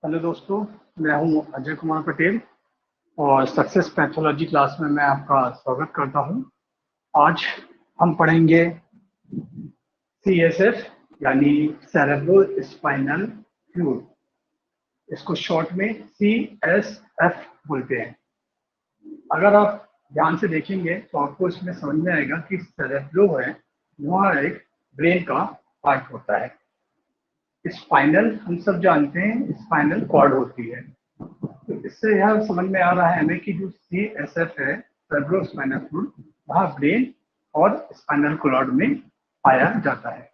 Hello दोस्तों, मैं हूं अजय कुमार पटेल और सक्सेस पैथोलॉजी क्लास में मैं आपका स्वागत करता हूं। आज हम पढ़ेंगे सीएसएफ यानी सेरेब्रो स्पाइनल फ्लूइड। इसको शॉर्ट में सीएसएफ बोलते हैं। अगर आप ध्यान से देखेंगे तो आपको इसमें समझ में आएगा कि सेरेब्रो है वह एक ब्रेन का पार्ट होता है। स्पाइनल हम सब जानते हैं, स्पाइनल कॉर्ड होती है। तो इससे यह समझ में आ रहा है हमें कि जो सीएसएफ है, सेरेब्रो स्पाइनल फ्लूइड, वह ब्रेन और स्पाइनल कॉर्ड में पाया जाता है।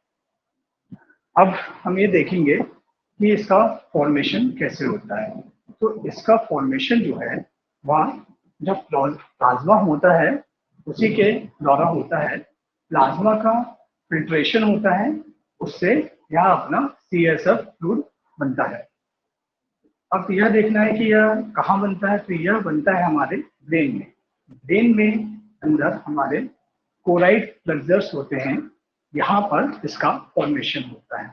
अब हम ये देखेंगे कि इसका फॉर्मेशन कैसे होता है। तो इसका फॉर्मेशन जो है वह जब प्लाज्मा होता है उसी के द्वारा होता है। प्लाज्मा का फिल्ट्रेशन होता है, उससे यह अपना सीएसएफ फ्लूइड बनता है। अब यह देखना है कि यह कहाँ बनता है। तो यह बनता है हमारे ब्रेन में। ब्रेन में अंदर हमारे कोराइड प्लेक्सस होते हैं, यहाँ पर इसका फॉर्मेशन होता है।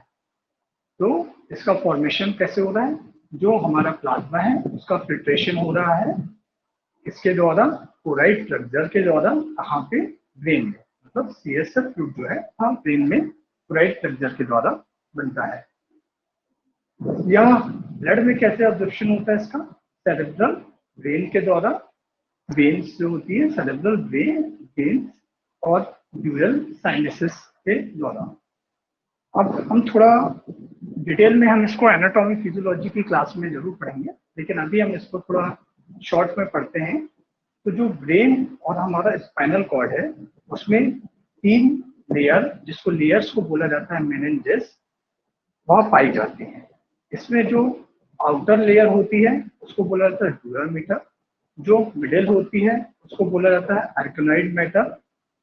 तो इसका फॉर्मेशन कैसे हो रहा है? जो हमारा प्लाज्मा है उसका फिल्ट्रेशन हो रहा है इसके द्वारा, कोराइड प्लेक्सस के द्वारा। कहाँ पे? ब्रेन में। मतलब सीएसएफ फ्लूइड जो है हाँ ब्रेन में कोराइड प्लेक्सस के द्वारा बनता है। यह ब्लड में कैसे अब्जॉर्प्शन होता है इसका? सेरेब्रल वेन के द्वारा। वेन्स जो होती है सेरेब्रल वेन्स और ड्यूरल साइनसेस के द्वारा। अब हम थोड़ा डिटेल में हम इसको एनाटॉमी फिजियोलॉजी की क्लास में जरूर पढ़ेंगे, लेकिन अभी हम इसको थोड़ा शॉर्ट में पढ़ते हैं। तो जो ब्रेन और हमारा स्पाइनल कॉर्ड है उसमें 3 लेयर, जिसको लेयर्स को बोला जाता है मेनिंजेस, वह पाई जाती हैं। इसमें जो आउटर लेयर होती है उसको बोला जाता है ड्यूरल मैटर, जो मिडिल होती है उसको बोला जाता है आर्कनोइड मैटर,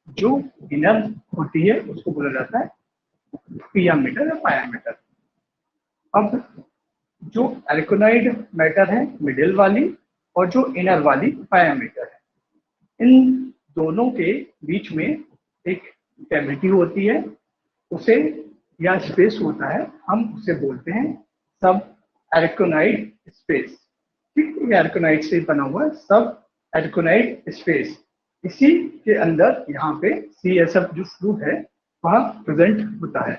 जो इनर होती है उसको बोला जाता है पिया मैटर या पाया मैटर। अब जो आर्कनोइड मैटर है मिडिल वाली और जो इनर वाली पाया मैटर है, इन दोनों के बीच में एक कैविटी होती है, उसे या स्पेस होता है, हम उसे बोलते हैं सब एरिकोनाइड स्पेस। ठीक है, ये एरिकोनाइड से बना हुआ है सब एरिकोनाइड स्पेस। इसी के अंदर यहाँ पे सीएसएफ जो फ्लूइड है वह प्रेजेंट होता है।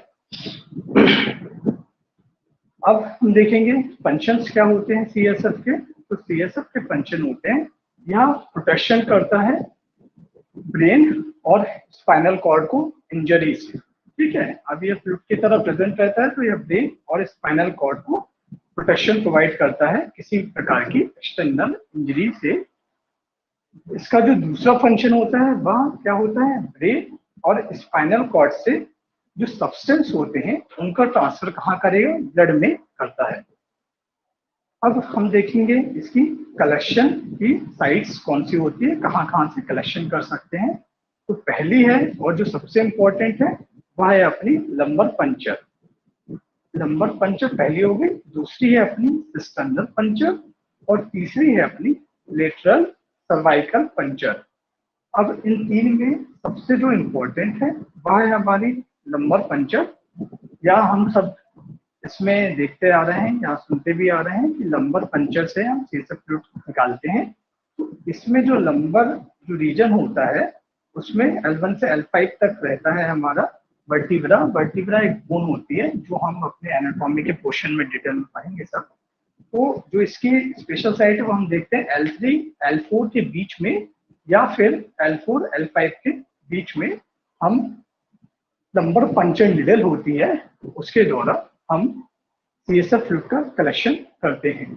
अब हम देखेंगे फंक्शंस क्या होते हैं सीएसएफ के। तो सीएसएफ के फंक्शन होते हैं, यह प्रोटेक्शन करता है ब्रेन और स्पाइनल कॉर्ड को इंजरी से। ठीक है, अब ये फ्लूइड की तरह प्रेजेंट रहता है तो यह ब्रेन और स्पाइनल कॉर्ड को प्रोटेक्शन प्रोवाइड करता है किसी प्रकार की एक्सटर्नल इंजरी से। इसका जो दूसरा फंक्शन होता है वह क्या होता है? ब्रेन और स्पाइनल कॉर्ड से जो सब्सटेंस होते हैं उनका ट्रांसफर कहाँ करेगा? ब्लड में करता है। अब हम देखेंगे इसकी कलेक्शन की साइट्स कौन सी होती है, कहाँ कहाँ से कलेक्शन कर सकते हैं। तो पहली है और जो सबसे इम्पोर्टेंट है वह है अपनी लंबर पंचर। लंबर पंचर पहली हो गई, दूसरी है अपनी सिस्टर्नल पंचर और तीसरी है अपनी लेटरल सर्वाइकल पंचर। अब इन तीन में सबसे जो इम्पोर्टेंट है वह है हमारी लंबर पंचर। या हम सब इसमें देखते आ रहे हैं या सुनते भी आ रहे हैं कि लंबर पंचर से हम सीएसएफ फ्लूइड निकालते हैं। तो इसमें जो लंबर जो रीजन होता है उसमें L1 से L5 तक रहता है हमारा वर्टिब्रा। वर्टिब्रा एक बोन होती है जो हम अपने एनाटॉमी के पोर्शन में डिटेल में पढ़ेंगे सब। तो जो इसकी स्पेशल साइट है वो हम देखते हैं L3 L4 के बीच में या फिर L4 L5 के बीच में हम लंबर पंचर निडल होती है उसके द्वारा हम सीएसएफ फ्लूइड का कलेक्शन करते हैं।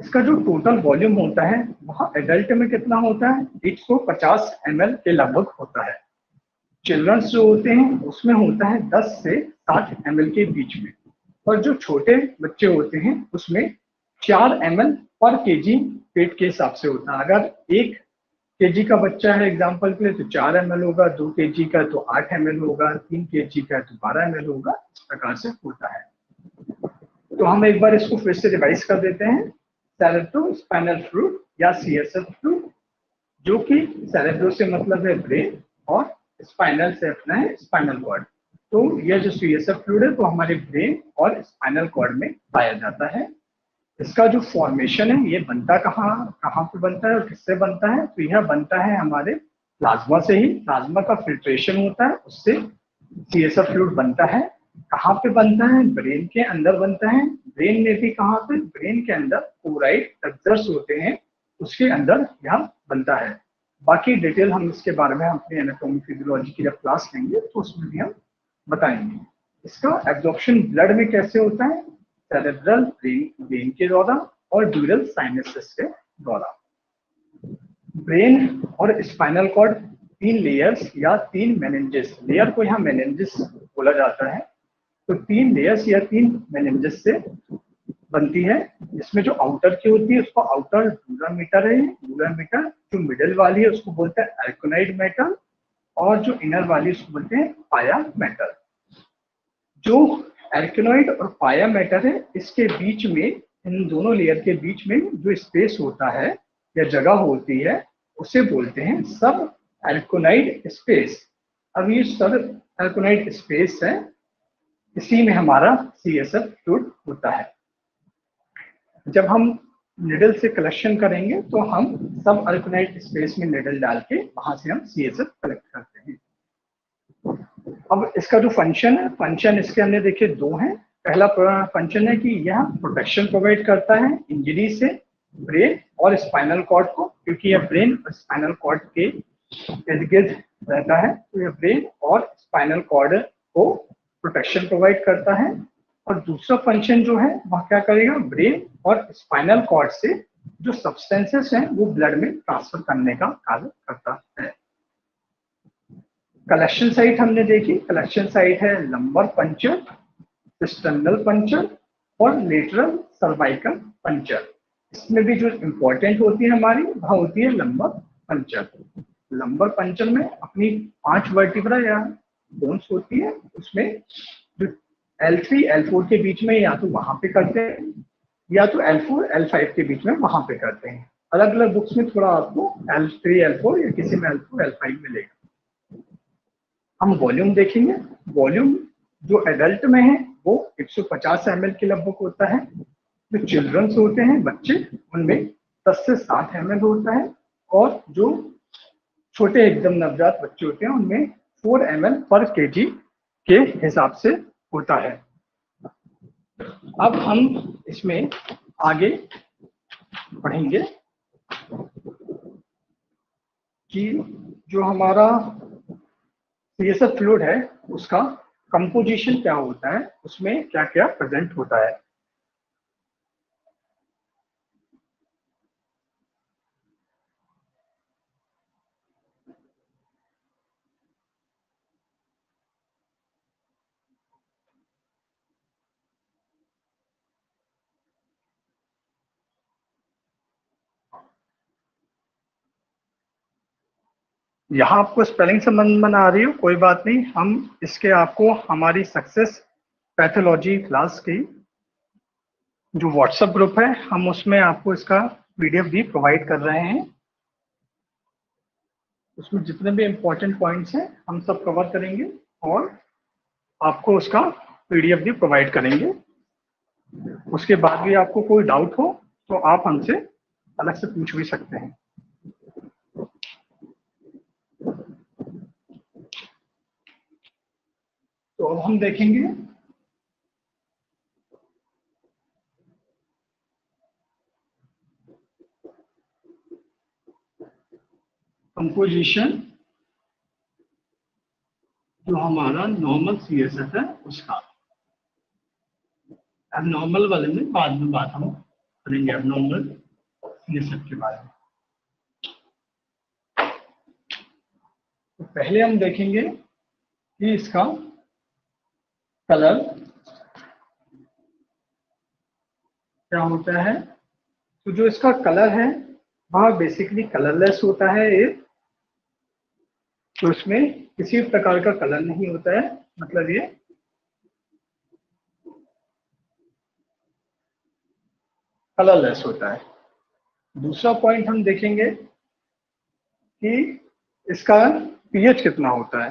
इसका जो टोटल वॉल्यूम होता है वह एडल्ट में कितना होता है? 150 ml के लगभग होता है। चिल्ड्रंस जो होते हैं उसमें होता है 10 से 60 ml के बीच में, और जो छोटे बच्चे होते हैं उसमें 4 ml पर केजी पेट के हिसाब से होता है। अगर 1 kg का बच्चा है एग्जाम्पल के लिए तो 4 ml होगा, 2 kg का तो 8 ml होगा, 3 kg का तो 12 ml होगा। इस प्रकार से होता है। तो हम एक बार इसको फिर से रिवाइज कर देते हैं। सेरेब्रो स्पाइनल फ्लूइड या सीएसएफ फ्लूइड, जो कि सेरेब्रो से मतलब है ब्रेन और स्पाइनल से अपना है स्पाइनल कॉर्ड। तो यह जो CSF फ्लूइड है वो हमारे ब्रेन और स्पाइनल कॉर्ड में पाया जाता है। इसका जो फॉर्मेशन है ये बनता कहाँ कहाँ पे बनता है और किससे बनता है, तो यह बनता है हमारे प्लाज्मा से ही। प्लाज्मा का फिल्ट्रेशन होता है, उससे CSF फ्लूइड बनता है। कहाँ पे बनता है, ब्रेन के अंदर बनता है। ब्रेन में भी कहाँ पे, ब्रेन के अंदर क्लोराइड स्ट्रक्चर्स होते हैं, उसके अंदर यह बनता है। बाकी डिटेल हम इसके बारे में अपनी एनाटॉमी फिजियोलॉजी की जब क्लास लेंगे तो उसमें भी हम बताएंगे। इसका एब्जॉर्प्शन ब्लड में कैसे होता है, सेरेब्रल ब्रेन के द्वारा और ड्यूरल साइनसेस के द्वारा। ब्रेन और स्पाइनल कॉर्ड 3 लेयर्स या 3 मेनिंजेस, लेयर को यहाँ मेनिंजेस बोला जाता है, तो 3 लेयर्स या 3 मेनिंजेस से बनती है। इसमें जो आउटर की होती है उसको आउटर डूरा मीटर है। डूरा मीटर जो मिडल वाली है उसको बोलते हैं एल्कोनाइड मेटल, और जो इनर वाली उसको बोलते हैं पाया मेटल। जो एल्केनॉइड और पाया मैटर है, इसके बीच में, इन दोनों लेयर के बीच में जो स्पेस होता है या जगह होती है उसे बोलते हैं सब एल्कोनाइड स्पेस। अब ये सब एल्कोनाइड स्पेस है, इसी में हमारा CSF फ्लूइड होता है। जब हम निडल से कलेक्शन करेंगे तो हम सब एल्कोनाइड स्पेस में निडल डाल के वहां से हम CSF कलेक्ट करते हैं। अब इसका जो फंक्शन है, फंक्शन इसके हमने देखे 2 हैं। पहला फंक्शन है कि यह प्रोटेक्शन प्रोवाइड करता है इंजरी से ब्रेन और स्पाइनल कॉर्ड को, क्योंकि यह ब्रेन और स्पाइनल कॉर्ड के इर्द गिर्द रहता है, तो यह ब्रेन और स्पाइनल कॉर्ड को प्रोटेक्शन प्रोवाइड करता है। और दूसरा फंक्शन जो है वह क्या करेगा, ब्रेन और स्पाइनल कॉर्ड से जो सब्सटेंसेस हैं वो ब्लड में ट्रांसफर करने का कार्य करता है। कलेक्शन साइट हमने देखी, कलेक्शन साइट है लंबर पंचर, सिस्टर्नल पंचर और लेटरल सर्वाइकल पंचर। इसमें भी जो इम्पोर्टेंट होती है हमारी वह होती है लंबर पंचर। लंबर पंचर में अपनी 5 वर्टिब्रा या बोन्स होती है, उसमें जो L3 L4 के बीच में या तो वहां पे करते हैं या तो L4 L5 के बीच में वहां पे करते हैं। अलग अलग बुक्स में थोड़ा आपको L3 L4 या किसी में L4 L5 मिलेगा। हम वॉल्यूम देखेंगे। वॉल्यूम जो एडल्ट में है वो 150 ml की लगभग होता है। जो चिल्ड्रंस होते हैं, बच्चे, उनमें 10 से 7 ml होता है। और जो छोटे एकदम नवजात बच्चे होते हैं उनमें 4 ml पर kg के हिसाब से होता है। अब हम इसमें आगे पढ़ेंगे कि जो हमारा CSF फ्लूइड है उसका कंपोजिशन क्या होता है, उसमें क्या क्या प्रेजेंट होता है। यहाँ आपको स्पेलिंग संबंध में आ रही हो कोई बात नहीं, हम इसके आपको हमारी सक्सेस पैथोलॉजी क्लास की जो व्हाट्सएप ग्रुप है हम उसमें आपको इसका PDF भी प्रोवाइड कर रहे हैं। उसमें जितने भी इम्पोर्टेंट पॉइंट्स हैं हम सब कवर करेंगे और आपको उसका PDF भी प्रोवाइड करेंगे। उसके बाद भी आपको कोई डाउट हो तो आप हमसे अलग से पूछ भी सकते हैं। तो अब हम देखेंगे कंपोजिशन जो हमारा नॉर्मल CSF है उसका। अब नॉर्मल वाले में बाद में बात हम करेंगे, अब नॉर्मल CSF के बारे में। तो पहले हम देखेंगे कि इसका कलर क्या होता है। तो जो इसका कलर है वह बेसिकली कलरलेस होता है ये, तो इसमें किसी प्रकार का कलर नहीं होता है, मतलब ये कलरलेस होता है। दूसरा पॉइंट हम देखेंगे कि इसका pH कितना होता है।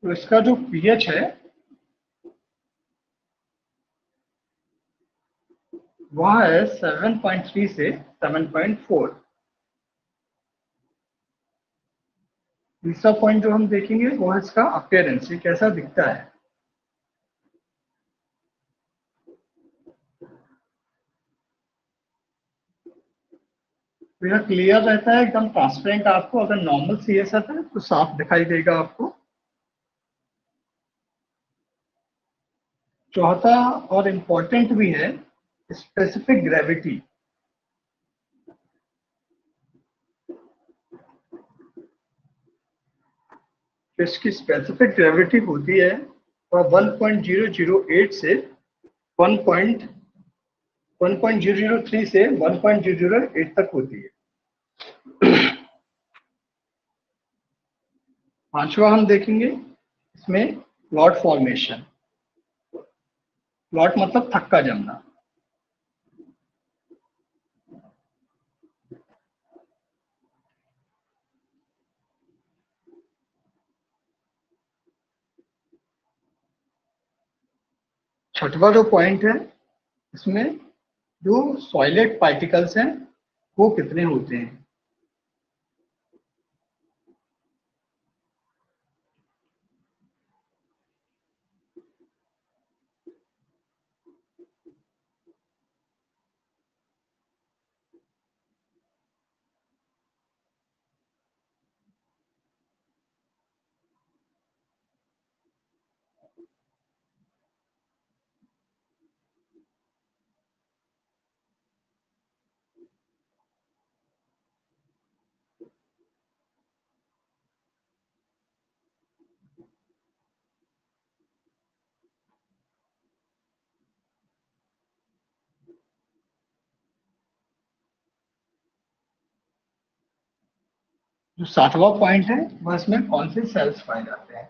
तो इसका जो पीएच है वह है 7.3 से 7.4। तीसरा पॉइंट जो हम देखेंगे वो है इसका अपीयरेंस, ये कैसा दिखता है। तो यह क्लियर रहता है, एकदम ट्रांसपेरेंट। आपको अगर नॉर्मल सीएसएफ है तो साफ दिखाई देगा आपको। चौथा और इम्पोर्टेंट भी है स्पेसिफिक ग्रेविटी। इसकी स्पेसिफिक ग्रेविटी होती है वह 1.008 से 1.003 से 1.008 तक होती है। पांचवा हम देखेंगे इसमें क्लॉट फॉर्मेशन। क्लॉट मतलब थक्का जमना। छठवा जो पॉइंट है इसमें जो सॉइलेट पार्टिकल्स हैं वो कितने होते हैं। जो सातवां पॉइंट है वह इसमें कौन से सेल्स पाए जाते हैं।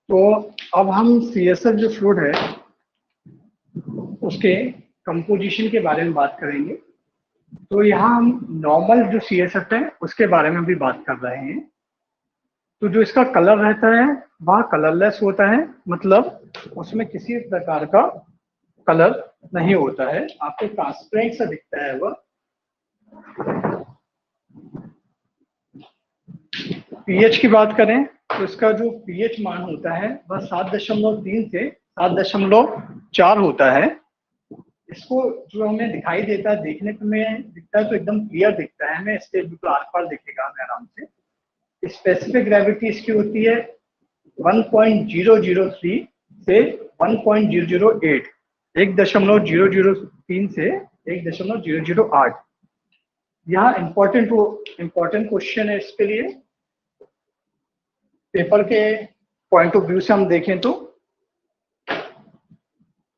तो अब हम सीएसएफ जो फ्लूइड है उसके कंपोजिशन के बारे में बात करेंगे। तो यहाँ हम नॉर्मल जो सीएसएफ है उसके बारे में भी बात कर रहे हैं। तो जो इसका कलर रहता है वह कलरलेस होता है, मतलब उसमें किसी प्रकार का कलर नहीं होता है, आपको ट्रांसपेरेंट सा दिखता है वह। पीएच की बात करें तो इसका जो पीएच मान होता है वह 7.3 से 7.4 होता है। इसको जो हमें दिखाई देता है, देखने में दिखता है तो एकदम क्लियर दिखता है, हमें इसके बिल्कुल आर पार दिखेगा हमें आराम से। स्पेसिफिक ग्रेविटी इसकी होती है 1.003 से 1.008, 1.003 से 1.008। यहाँ इंपॉर्टेंट क्वेश्चन है इसके लिए। पेपर के पॉइंट ऑफ व्यू से हम देखें तो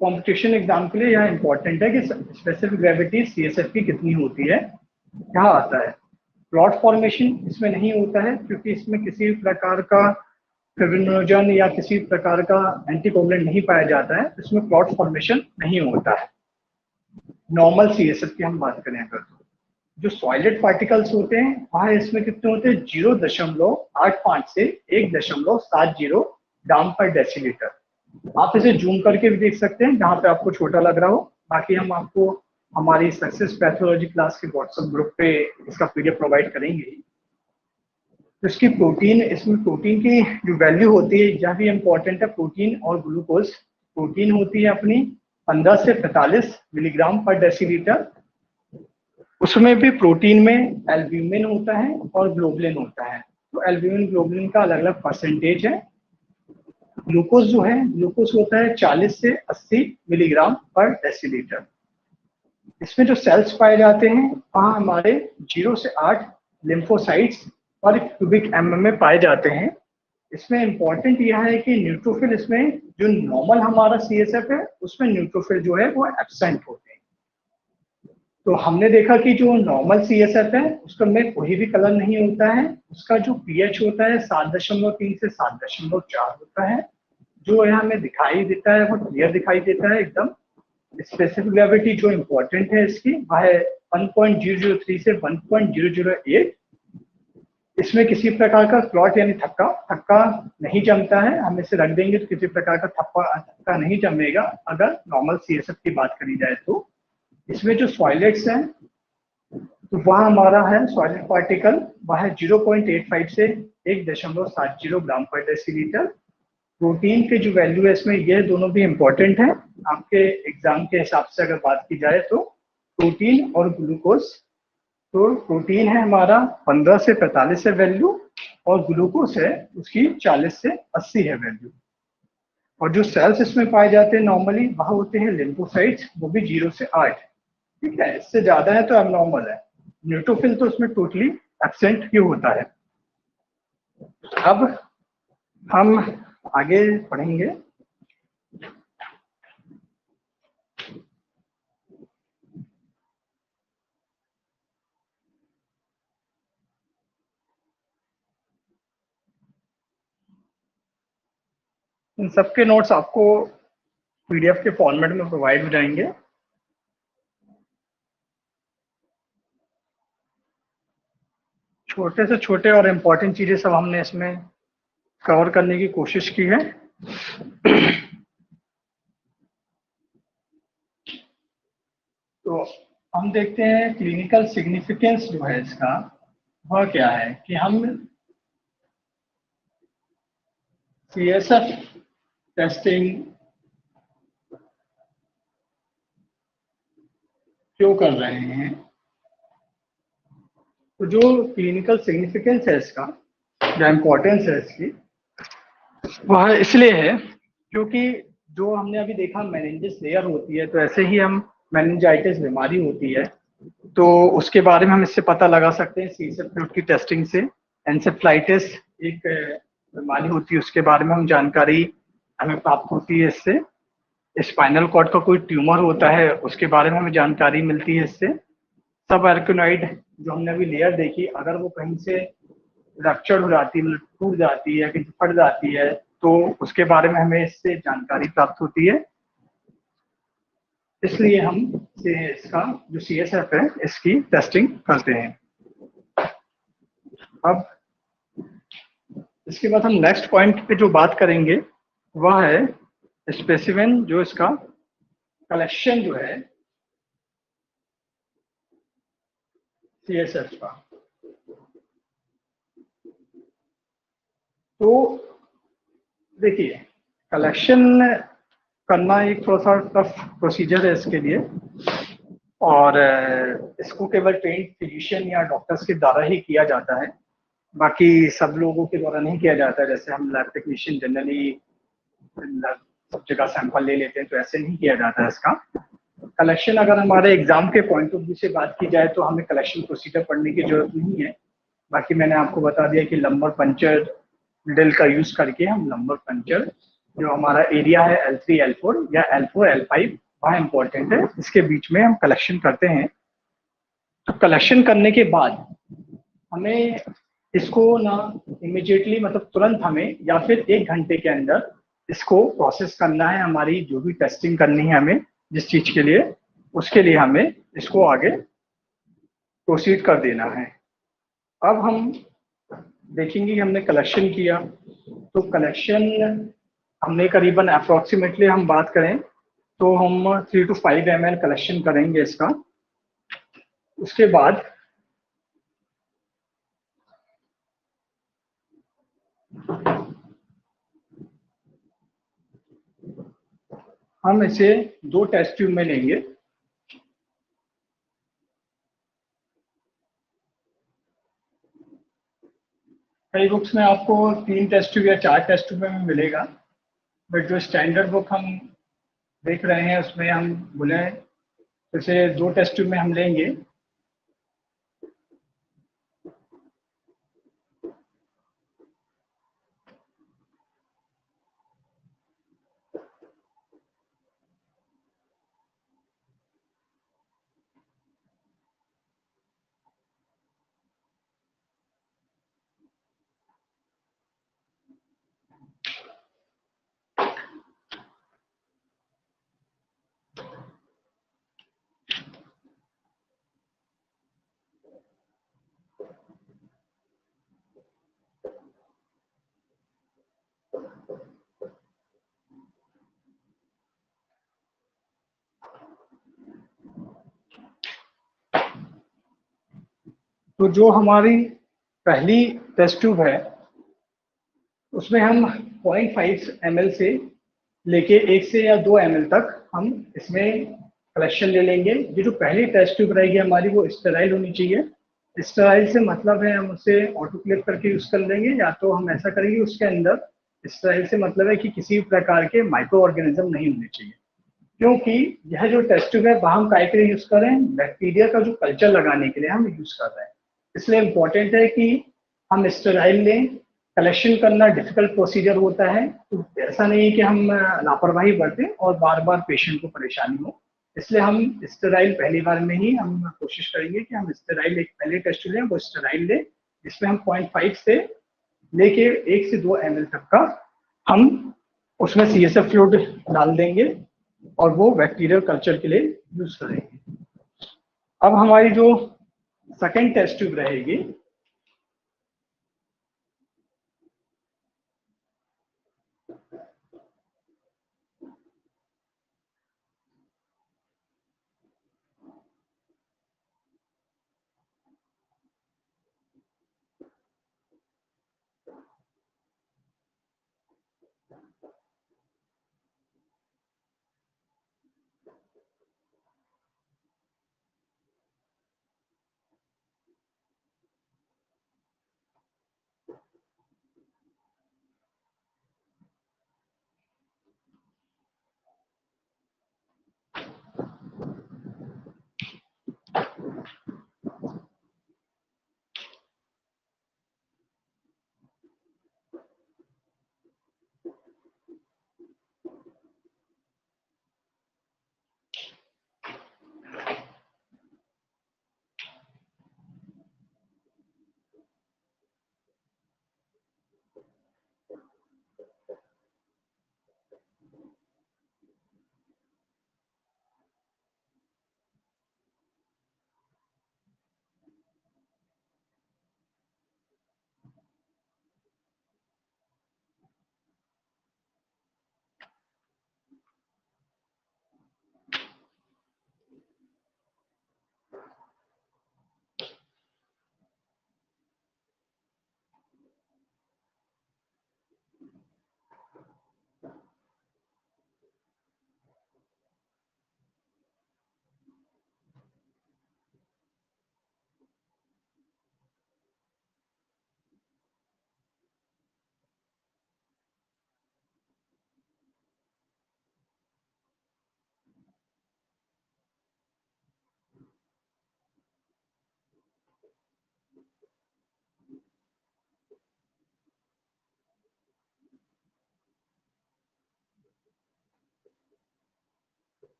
कंपटीशन एग्जाम के लिए यह इंपॉर्टेंट है कि स्पेसिफिक ग्रेविटी सीएसएफ की कितनी होती है। यहाँ आता है क्लॉट फॉर्मेशन इसमें नहीं होता है क्योंकि इसमें किसी प्रकार का फिब्रिनोजन या किसी प्रकार का एंटीकोगुलेंट नहीं पाया जाता है, इसमें क्लॉट फॉर्मेशन नहीं होता है। नॉर्मल सीएसएफ की हम बात करें अगर तो जो सॉइलेट पार्टिकल्स होते हैं वहाँ इसमें कितने होते हैं 0.85 से 1.70 ग्राम पर डेसीलीटर। आप इसे जूम करके भी देख सकते हैं जहाँ पे आपको छोटा लग रहा हो। बाकी हम आपको हमारी सक्सेस पैथोलॉजी क्लास के व्हाट्सएप ग्रुप पे इसका पीडीएफ प्रोवाइड करेंगे। तो इसकी प्रोटीन, इसमें प्रोटीन की जो वैल्यू होती है यह भी इम्पोर्टेंट है। प्रोटीन और ग्लूकोज, प्रोटीन होती है अपनी 15 से 45 मिलीग्राम पर डेसीलीटर उसमें भी प्रोटीन में एल्ब्यूमिन होता है और ग्लोबुलिन होता है। तो एल्ब्यूमिन ग्लोबुलिन का अलग अलग परसेंटेज है। ग्लूकोज जो है, ग्लूकोज होता है 40 से 80 मिलीग्राम पर डेसीलीटर। इसमें जो सेल्स पाए जाते हैं वहाँ हमारे 0 से 8 लिम्फोसाइट्स पर क्यूबिक एमएम में पाए जाते हैं। इसमें इंपॉर्टेंट यह है कि न्यूट्रोफिल, इसमें जो नॉर्मल हमारा सीएसएफ है उसमें न्यूट्रोफिल जो है वो एब्सेंट होते हैं। तो हमने देखा कि जो नॉर्मल सीएसएफ है उसका में कोई भी कलर नहीं होता है। उसका जो पीएच होता है 7.3 से 7.4 होता है। जो यहाँ हमें दिखाई देता है वो क्लियर दिखाई देता है एकदम। स्पेसिफिक ग्रेविटी जो इम्पोर्टेंट है इसकी वह है 1.003 से 1.008। इसमें किसी प्रकार का क्लॉट यानी थक्का थक्का नहीं जमता है। हम इसे रख देंगे तो किसी प्रकार का थक्का नहीं जमेगा अगर नॉर्मल सीएसएफ की बात करी जाए तो। इसमें जो सॉइलेट्स हैं तो वह हमारा है सॉइलेट पार्टिकल, वह है 0.85 से 1.70 ग्राम पर डेसीलीटर। प्रोटीन के जो वैल्यू है इसमें ये दोनों भी इंपॉर्टेंट है आपके एग्जाम के हिसाब से अगर बात की जाए तो। प्रोटीन और ग्लूकोज, तो प्रोटीन है हमारा 15 से 45 है वैल्यू और ग्लूकोज है उसकी 40 से 80 है वैल्यू। और जो सेल्स इसमें पाए जाते हैं नॉर्मली वह होते हैं लिम्फोसाइट्स, वो भी 0 से 8। ठीक है, इससे ज्यादा है तो एबनॉर्मल है। न्यूट्रोफिल तो उसमें टोटली एब्सेंट ही होता है। अब हम आगे पढ़ेंगे। इन सबके नोट्स आपको पीडीएफ के फॉर्मेट में प्रोवाइड हो जाएंगे। छोटे से छोटे और इम्पोर्टेंट चीजें सब हमने इसमें कवर करने की कोशिश की है। तो हम देखते हैं क्लिनिकल सिग्निफिकेंस जो है इसका वह क्या है कि हम सीएसएफ टेस्टिंग क्यों कर रहे हैं। तो जो क्लिनिकल सिग्निफिकेंस है इसका, जो इम्पोर्टेंस है इसकी, वह इसलिए है क्योंकि जो हमने अभी देखा मेनिंजेस लेयर होती है, तो ऐसे ही हम मेनिंजाइटिस बीमारी होती है तो उसके बारे में हम इससे पता लगा सकते हैं सीएसएफ फ्लूइड की टेस्टिंग से। एंसेफ्लाइटिस एक बीमारी होती है, उसके बारे में हम जानकारी हमें प्राप्त होती है इससे। स्पाइनल कॉर्ड का कोई ट्यूमर होता है उसके बारे में हमें जानकारी मिलती है इससे। सब एर्किनॉइड जो हमने अभी लेयर देखी, अगर वो कहीं से रप्चर हो जाती है, मतलब टूट जाती है, कहीं फट जाती है, तो उसके बारे में हमें इससे जानकारी प्राप्त होती है। इसलिए हम इसका जो सीएसएफ है इसकी टेस्टिंग करते हैं। अब इसके बाद हम नेक्स्ट पॉइंट पे जो बात करेंगे वह है स्पेसिमेन जो इसका कलेक्शन जो है सीएसएफ का। तो देखिए, कलेक्शन करना एक थोड़ा सा टफ प्रोसीजर है इसके लिए और इसको केवल ट्रेन फिजिशियन या डॉक्टर्स के द्वारा ही किया जाता है। बाकी सब लोगों के द्वारा नहीं किया जाता है। जैसे हम लैब टेक्नीशियन जनरली सब जगह सैंपल ले लेते हैं, तो ऐसे नहीं किया जाता है इसका कलेक्शन। अगर हमारे एग्जाम के पॉइंट ऑफ व्यू से बात की जाए तो हमें कलेक्शन प्रोसीजर पढ़ने की जरूरत नहीं है। बाकी मैंने आपको बता दिया कि लंबर पंचर ड्रिल का यूज करके हम लंबर पंचर जो हमारा एरिया है L3 L4 या L4 L5 वह इम्पोर्टेंट है, इसके बीच में हम कलेक्शन करते हैं। तो कलेक्शन करने के बाद हमें इसको ना इमिजिएटली, मतलब तुरंत हमें या फिर 1 घंटे के अंदर इसको प्रोसेस करना है। हमारी जो भी टेस्टिंग करनी है हमें जिस चीज के लिए, उसके लिए हमें इसको आगे प्रोसीड कर देना है। अब हम देखेंगे कि हमने कलेक्शन किया, तो कलेक्शन हमने करीबन अप्रोक्सीमेटली हम बात करें तो हम 3 to 5 ml कलेक्शन करेंगे इसका। उसके बाद हम इसे 2 टेस्ट ट्यूब में लेंगे। कई बुक्स में आपको 3 टेस्ट ट्यूब या 4 टेस्ट ट्यूब में मिलेगा, बट जो स्टैंडर्ड बुक हम देख रहे हैं उसमें हम बोले जैसे 2 टेस्ट ट्यूब में हम लेंगे। तो जो हमारी पहली टेस्ट ट्यूब है उसमें हम 0.5 ml से लेके 1 से या 2 ml तक हम इसमें कलेक्शन ले लेंगे। ये जो पहली टेस्ट ट्यूब रहेगी हमारी वो स्टेराइल होनी चाहिए। स्टेराइल से मतलब है हम उसे ऑटोक्लेव करके यूज कर लेंगे, या तो हम ऐसा करेंगे उसके अंदर स्टेराइल से मतलब है कि किसी भी प्रकार के माइक्रो ऑर्गेनिज्म नहीं होने चाहिए। क्योंकि यह जो टेस्ट ट्यूब है वह हम काय के लिए यूज कर रहे हैं, बैक्टीरिया का जो कल्चर लगाने के लिए हम यूज कर रहे हैं। इसलिए इम्पोर्टेंट है कि हम स्टेराइल लें। कलेक्शन करना डिफिकल्ट प्रोसीजर होता है, तो ऐसा नहीं है कि हम लापरवाही बरतें और बार बार पेशेंट को परेशानी हो। इसलिए हम स्टेराइल पहली बार में ही हम कोशिश करेंगे कि हम स्टेराइल एक पहले टेस्ट लें, वो स्टेराइल लें जिसमें हम 0.5 से लेके 1 से 2 ml तक का हम उसमें CSF फ्लूइड डाल देंगे और वो बैक्टीरियल कल्चर के लिए यूज करेंगे। अब हमारी जो सेकेंड टेस्ट ट्यूब रहेगी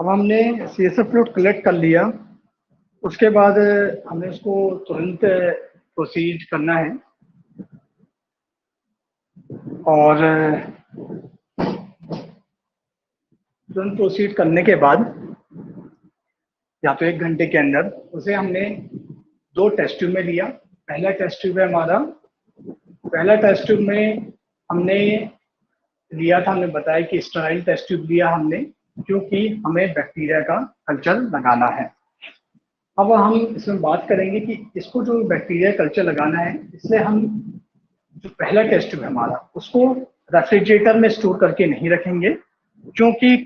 अब हमने CSF फ्लूइड कलेक्ट कर लिया, उसके बाद हमें उसको तुरंत प्रोसीड करना है और तुरंत प्रोसीड करने के बाद या तो 1 घंटे के अंदर उसे हमने 2 टेस्ट ट्यूब में लिया। पहला टेस्ट ट्यूब है हमारा, पहला टेस्ट ट्यूब में हमने लिया था, हमने बताया कि स्टेराइल टेस्ट ट्यूब लिया हमने, क्योंकि हमें बैक्टीरिया का कल्चर लगाना है। अब हम इसमें बात करेंगे कि इसको जो बैक्टीरिया कल्चर लगाना है, इसलिए हम जो पहला टेस्ट ट्यूब है हमारा उसको रेफ्रिजरेटर में स्टोर करके नहीं रखेंगे, क्योंकि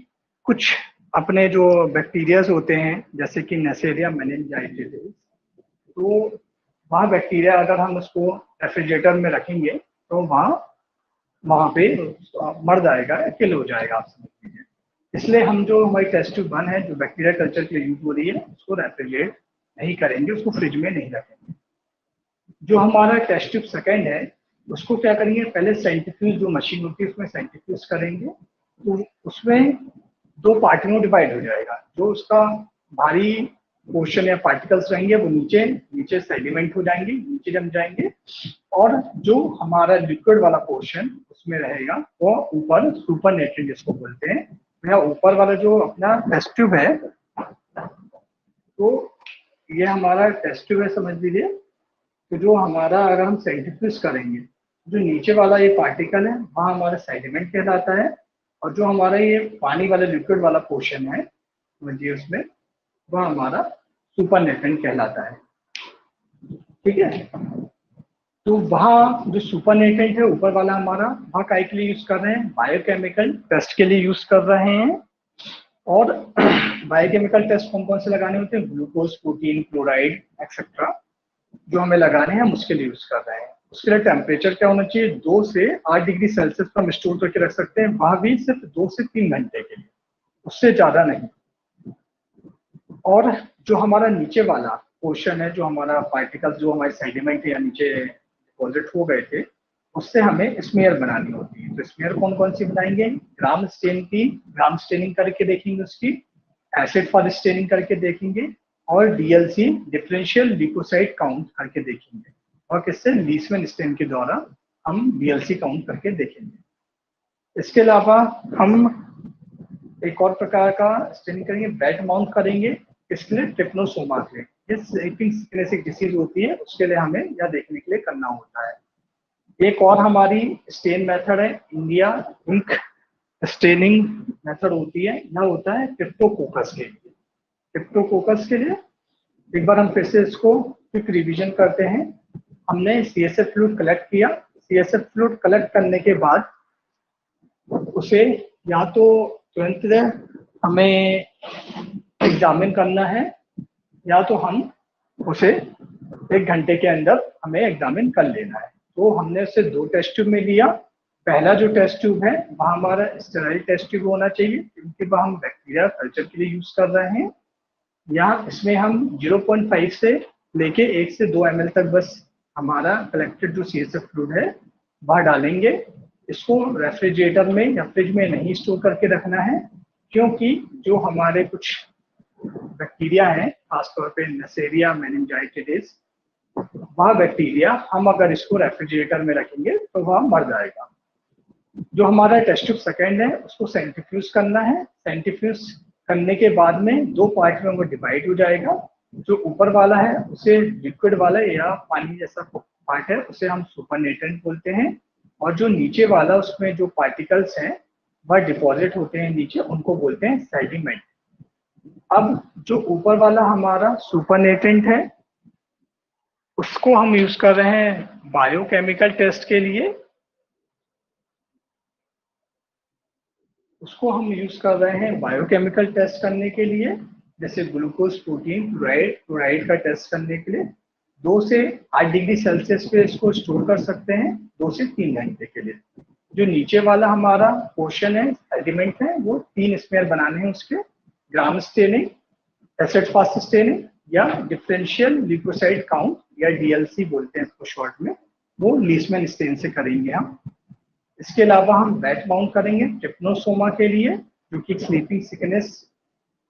कुछ अपने जो बैक्टीरियाज होते हैं जैसे कि नेसेरिया मेनिनजाइटिस, तो वहाँ बैक्टीरिया अगर हम उसको रेफ्रिजरेटर में रखेंगे तो वहाँ पे मर जाएगा, किल हो जाएगा, आप समझ लीजिए। इसलिए हम जो हमारी टेस्ट ट्यूब 1 है जो बैक्टीरिया कल्चर के लिए यूज हो रही है उसको रेफ्रिजरेट नहीं करेंगे, उसको फ्रिज में नहीं रखेंगे। जो हमारा टेस्ट ट्यूब 2 है उसको क्या करेंगे, पहले सेंट्रीफ्यूज जो मशीन होती है उसमें सेंट्रीफ्यूज करेंगे, तो उसमें 2 पार्ट में डिवाइड हो जाएगा। जो उसका भारी पोर्शन या पार्टिकल्स रहेंगे वो नीचे सेडिमेंट हो जाएंगे, नीचे जम जाएंगे, और जो हमारा लिक्विड वाला पोर्शन उसमें रहेगा वो ऊपर सुपर नेट्रिन जिसको बोलते हैं, या ऊपर वाला जो अपना टेस्ट ट्यूब है, तो ये हमारा टेस्ट ट्यूब है समझ लीजिए। तो जो हमारा अगर हम सेंट्रीफ्यूज करेंगे, जो नीचे वाला ये पार्टिकल है वहाँ हमारा सेडिमेंट कहलाता है, और जो हमारा ये पानी वाला लिक्विड वाला पोर्शन है समझिए उसमें, वह हमारा सुपर नेट्रेंट कहलाता है। ठीक है, तो वहाँ जो सुपर नेट्रेंट है ऊपर वाला हमारा, वहाँ काय के लिए यूज कर रहे हैं, बायोकेमिकल टेस्ट के लिए यूज कर रहे हैं। और बायोकेमिकल टेस्ट कौन कौन से लगाने होते हैं, ग्लूकोज, प्रोटीन, क्लोराइड एक्सेट्रा जो हमें लगाने हैं हम उसके लिए यूज कर रहे हैं। उसके लिए टेम्परेचर क्या होना चाहिए, 2 से 8 डिग्री सेल्सियस पर हम स्टोर करके रख सकते हैं, वह भी सिर्फ 2 से 3 घंटे के लिए, उससे ज्यादा नहीं। और जो हमारा नीचे वाला पोर्शन है, जो हमारा पार्टिकल्स जो हमारे सेडिमेंट या नीचे डिपॉजिट हो गए थे, उससे हमें स्मेयर बनानी होती है। तो स्मेयर कौन कौन सी बनाएंगे, ग्राम स्टेनिंग करके देखेंगे उसकी, एसिड फॉर स्टेनिंग करके देखेंगे, और डीएलसी डिफरेंशियल ल्यूकोसाइट काउंट करके देखेंगे, और किससे, लीसमैन स्टेन के द्वारा हम डीएलसी काउंट करके देखेंगे। इसके अलावा हम एक और प्रकार का स्टेनिंग करेंगे, बेड माउंट करेंगे, इसके लिए ट्रिप्नोसोमा के, एक डिसीज होती है उसके लिए हमें यह देखने के लिए करना होता है। एक और हमारी स्टेन मेथड है, इंडिया इंक स्टेनिंग मेथड होती है, यह होता है क्रिप्टोकोकस के लिए। क्रिप्टोकोकस के लिए एक बार हम फिर से इसको क्विक रिवीजन करते हैं। हमने CSF फ्लूइड कलेक्ट किया, CSF फ्लूइड कलेक्ट करने के बाद उसे या तो तुरंत हमें एग्जामिन करना है, या तो हम उसे 1 घंटे के अंदर हमें एग्जामिन कर लेना है। तो हमने उसे 2 टेस्ट ट्यूब में लिया। पहला जो टेस्ट ट्यूब है वह हमारा स्टेराइल टेस्ट ट्यूब होना चाहिए, क्योंकि वह हम बैक्टीरिया कल्चर के लिए यूज कर रहे हैं। यहाँ इसमें हम 0.5 से लेके 1 से 2 ml तक बस हमारा कलेक्टेड जो CSF फ्लूइड है वह डालेंगे। इसको रेफ्रिजरेटर में या फ्रिज में नहीं स्टोर करके रखना है, क्योंकि जो हमारे कुछ बैक्टीरिया हैं, खासतौर पे नेसेरिया मेनिनजाइटिस, वह बैक्टीरिया हम अगर इसको रेफ्रिजरेटर में रखेंगे तो वह मर जाएगा। जो हमारा टेस्ट ट्यूब 2 है उसको सेंट्रीफ्यूज करना है। सेंट्रीफ्यूज करने के बाद में 2 पार्ट में वो डिवाइड हो जाएगा। जो ऊपर वाला है उसे लिक्विड वाला या पानी जैसा पार्ट है उसे हम सुपर नेट्रेंट बोलते हैं, और जो नीचे वाला उसमें जो पार्टिकल्स हैं वह डिपॉजिट होते हैं नीचे, उनको बोलते हैं सेडिमेंट। अब जो ऊपर वाला हमारा सुपर नेट्रेंट है उसको हम यूज कर रहे हैं बायोकेमिकल टेस्ट के लिए, उसको हम यूज कर रहे हैं बायोकेमिकल टेस्ट करने के लिए, जैसे ग्लूकोज, प्रोटीन, क्लोराइड का टेस्ट करने के लिए 2 से 8 डिग्री सेल्सियस पे इसको स्टोर कर सकते हैं 2 से 3 घंटे के लिए। जो नीचे वाला हमारा पोर्शन है, एलिमेंट है, वो 3 स्मेयर बनाने हैं उसके, gram staining, acid fast staining या डिफरेंशियल ल्यूकोसाइड काउंट या डीएलसी बोलते हैं इसको शॉर्ट में, वो लीसमैन स्टेन से करेंगे हम। इसके अलावा हम बेड माउंट करेंगे ट्रिप्नोसोमा के लिए, जो कि स्लीपिंग सिकनेस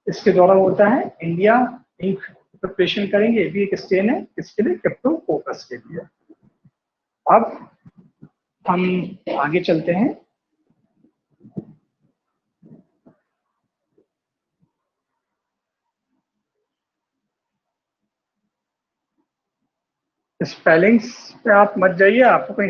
इसके द्वारा होता है इंडिया इंक प्रिपरेशन करेंगे, ये भी एक स्टेन है, इसके लिए क्रिप्टो फोकस के लिए। अब हम आगे चलते हैं। स्पेलिंग्स पे आप मत जाइए, आपको कहीं